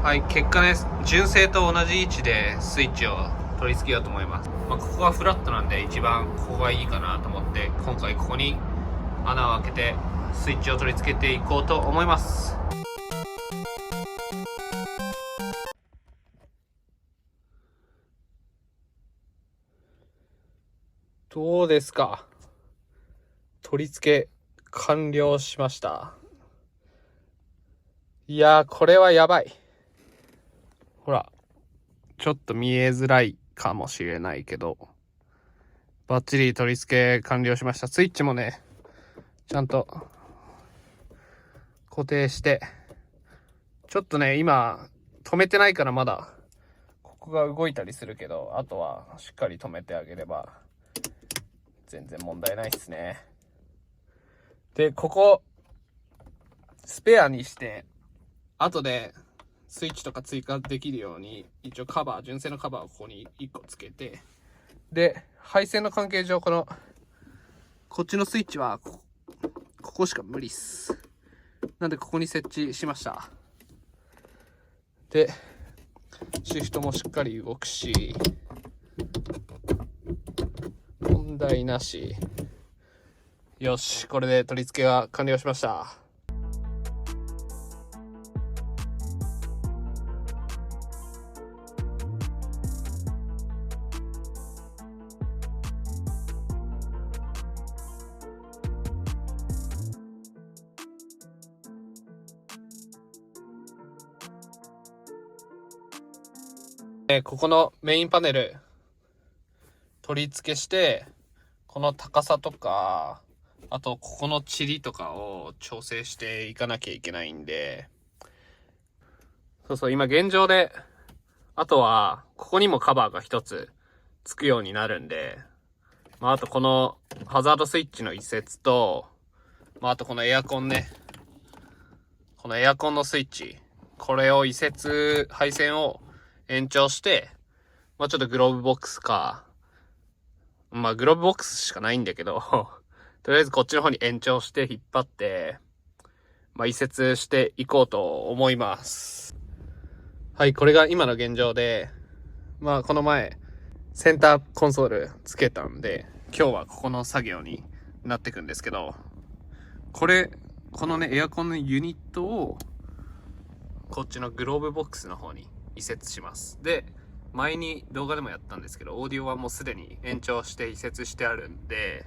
はい、結果ね、純正と同じ位置でスイッチを取り付けようと思います。ここはフラットなんで一番ここがいいかなと思って、今回ここに穴を開けてスイッチを取り付けていこうと思います。どうですか？取り付け完了しました。いやー、これはやばい。ほら、ちょっと見えづらいかもしれないけど、バッチリ取り付け完了しました。スイッチもね、ちゃんと固定して、ちょっとね、今止めてないからまだここが動いたりするけど、あとはしっかり止めてあげれば全然問題ないですね。で、ここスペアにして後でスイッチとか追加できるように、一応純正のカバーをここに1個つけて、で配線の関係上こっちのスイッチはここしか無理っす。なんでここに設置しました。でシフトもしっかり動くし問題なし。よし、これで取り付けが完了しました。ここのメインパネル取り付けして、この高さとか、あとここのチリとかを調整していかなきゃいけないんで、今現状で、あとはここにもカバーが一つつくようになるんで、あとこのハザードスイッチの移設と、あとこのエアコンね、このエアコンのスイッチ、これを配線を延長して、ちょっとグローブボックスか、グローブボックスしかないんだけどとりあえずこっちの方に延長して引っ張って、移設していこうと思います。はい、これが今の現状で、この前センターコンソールつけたんで、今日はここの作業になってくんですけど、このねエアコンのユニットをこっちのグローブボックスの方に移設します。で、前に動画でもやったんですけど、オーディオはもうすでに延長して移設してあるんで、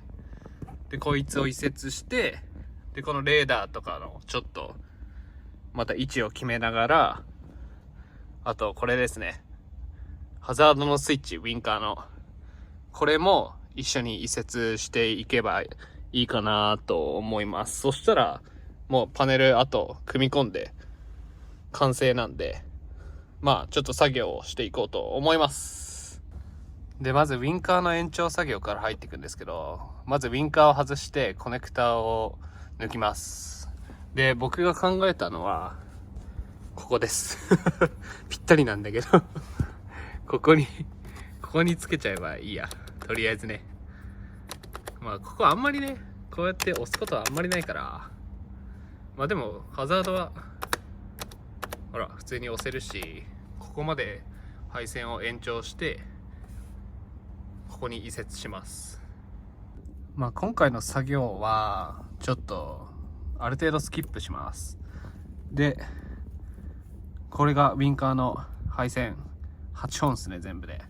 こいつを移設して、でこのレーダーとかのちょっとまた位置を決めながら、あとこれですね、ハザードのスイッチ、ウィンカーのこれも一緒に移設していけばいいかなと思います。そしたらもうパネルあと組み込んで完成なんで、ちょっと作業をしていこうと思います。で、まずウィンカーの延長作業から入っていくんですけど、まずウィンカーを外してコネクターを抜きます。で、僕が考えたのはここですぴったりなんだけどここにつけちゃえばいいや、とりあえずね。ここあんまりね、こうやって押すことはあんまりないから、でもハザードはほら普通に押せるし、ここまで配線を延長してここに移設します。今回の作業はちょっとある程度スキップします。で、これがウィンカーの配線8本ですね、全部で。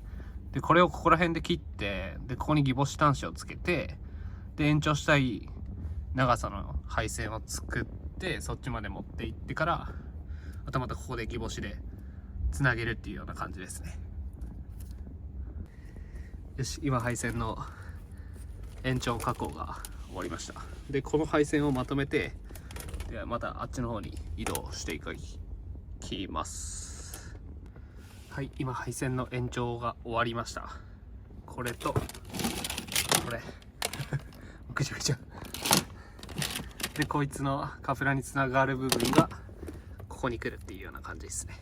で、これをここら辺で切って、でここにギボシ端子をつけて、で延長したい長さの配線を作って、そっちまで持っていってから、あとまたここでギボシでつなげるっていうような感じですね。よし、今配線の延長加工が終わりました。で、この配線をまとめて、ではまたあっちの方に移動していきます。はい、今配線の延長が終わりました。これとこれぐちゃぐちゃで、こいつのカフラにつながる部分がここに来るっていうような感じですね。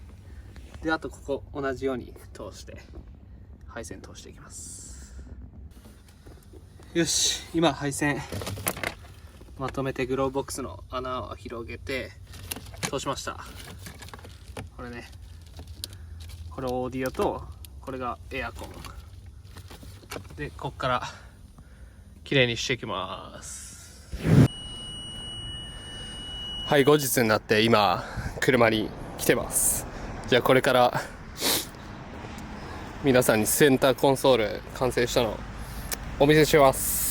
で、あとここ同じように通して配線通していきます。よし、今配線まとめてグローブボックスの穴を広げて通しました。これね、これオーディオと、これがエアコン。で、こっから綺麗にしていきます。はい、後日になって今、車に来てます。じゃあこれから皆さんにセンターコンソール完成したのをお見せします。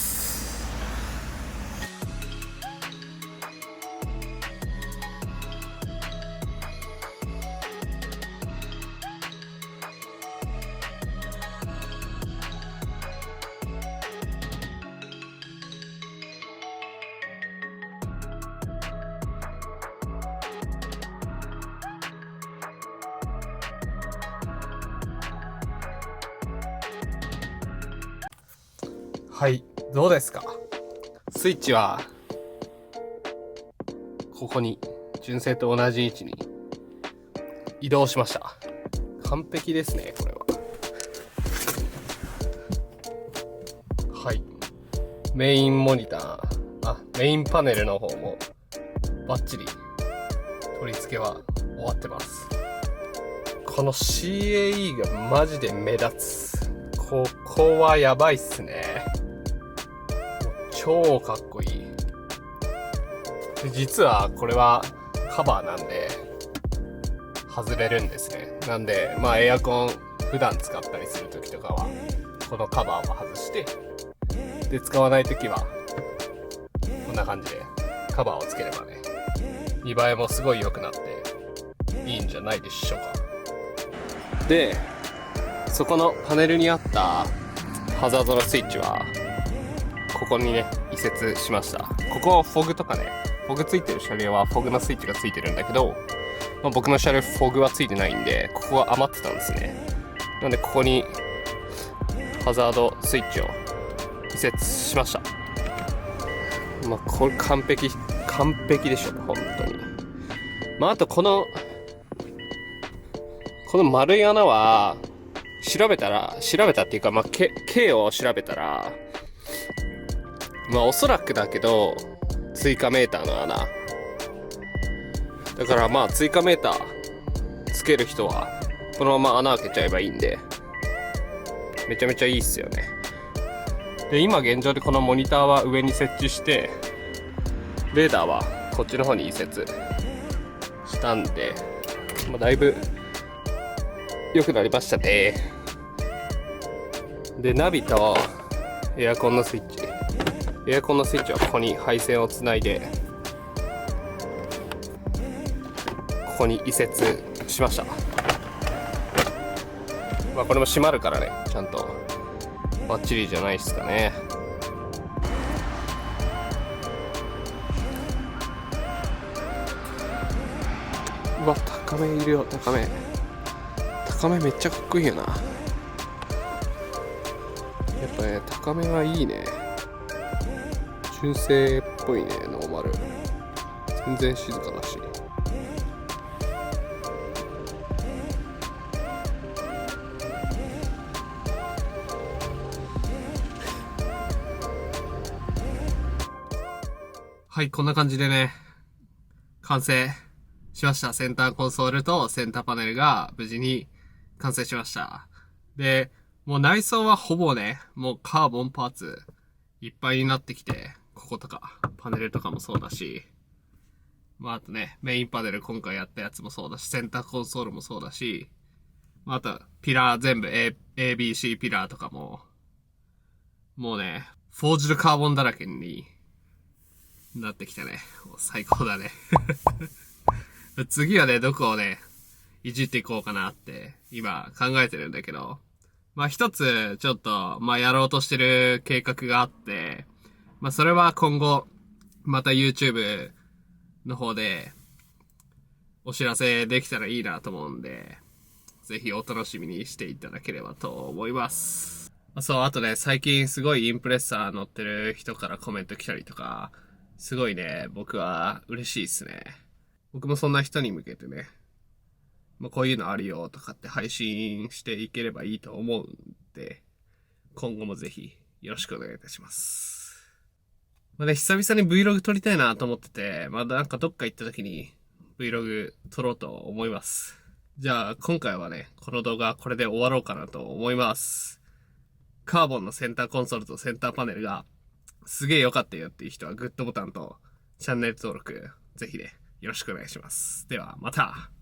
はい、どうですか？スイッチはここに純正と同じ位置に移動しました。完璧ですね、これは。はい、メインモニター、メインパネルの方もバッチリ取り付けは終わってます。この CAE がマジで目立つ。ここはやばいっすね。超かっこいい。で、実はこれはカバーなんで外れるんですね。なんでエアコン普段使ったりする時とかはこのカバーを外して、で使わない時はこんな感じでカバーをつければね、見栄えもすごい良くなっていいんじゃないでしょうか。で、そこのパネルにあったハザードのスイッチはここにね移設しました。ここフォグとかね、フォグついてる車両はフォグのスイッチがついてるんだけど、僕の車両フォグはついてないんで、ここが余ってたんですね。なんでここにハザードスイッチを移設しました。これ完璧でしょ、本当に。あとこの丸い穴は調べたっていうか、K を調べたら、おそらくだけど追加メーターの穴だから、追加メーターつける人はこのまま穴開けちゃえばいいんで、めちゃめちゃいいっすよね。で、今現状でこのモニターは上に設置して、レーダーはこっちの方に移設したんで、だいぶ良くなりましたね。で、ナビとエアコンのスイッチはここに配線をつないでここに移設しました。これも閉まるからね、ちゃんとバッチリじゃないですかね。うわ、高めいるよ。高めめっちゃかっこいいよな。やっぱね、高めはいいね。純正っぽいね。ノーマル全然静かだし。はい、こんな感じでね、完成しました。センターコンソールとセンターパネルが無事に完成しました。で、もう内装はほぼね、もうカーボンパーツいっぱいになってきて、こことか、パネルとかもそうだし、あとね、メインパネル今回やったやつもそうだし、センターコンソールもそうだし、あと、ピラー全部 ABC ピラーとかも、もうね、フォージドカーボンだらけになってきてね、最高だね。次はね、どこをね、いじっていこうかなって、今考えてるんだけど、一つ、ちょっと、やろうとしてる計画があって、それは今後、また YouTube の方で、お知らせできたらいいなと思うんで、ぜひお楽しみにしていただければと思います。そう、あとね、最近すごいインプレッサー乗ってる人からコメント来たりとか、すごいね、僕は嬉しいっすね。僕もそんな人に向けてね、こういうのあるよとかって配信していければいいと思うんで、今後もぜひよろしくお願いいたします。久々に Vlog 撮りたいなと思ってて、なんかどっか行った時に Vlog 撮ろうと思います。じゃあ、今回はね、この動画これで終わろうかなと思います。カーボンのセンターコンソールとセンターパネルがすげえ良かったよっていう人はグッドボタンとチャンネル登録ぜひね、よろしくお願いします。では、また。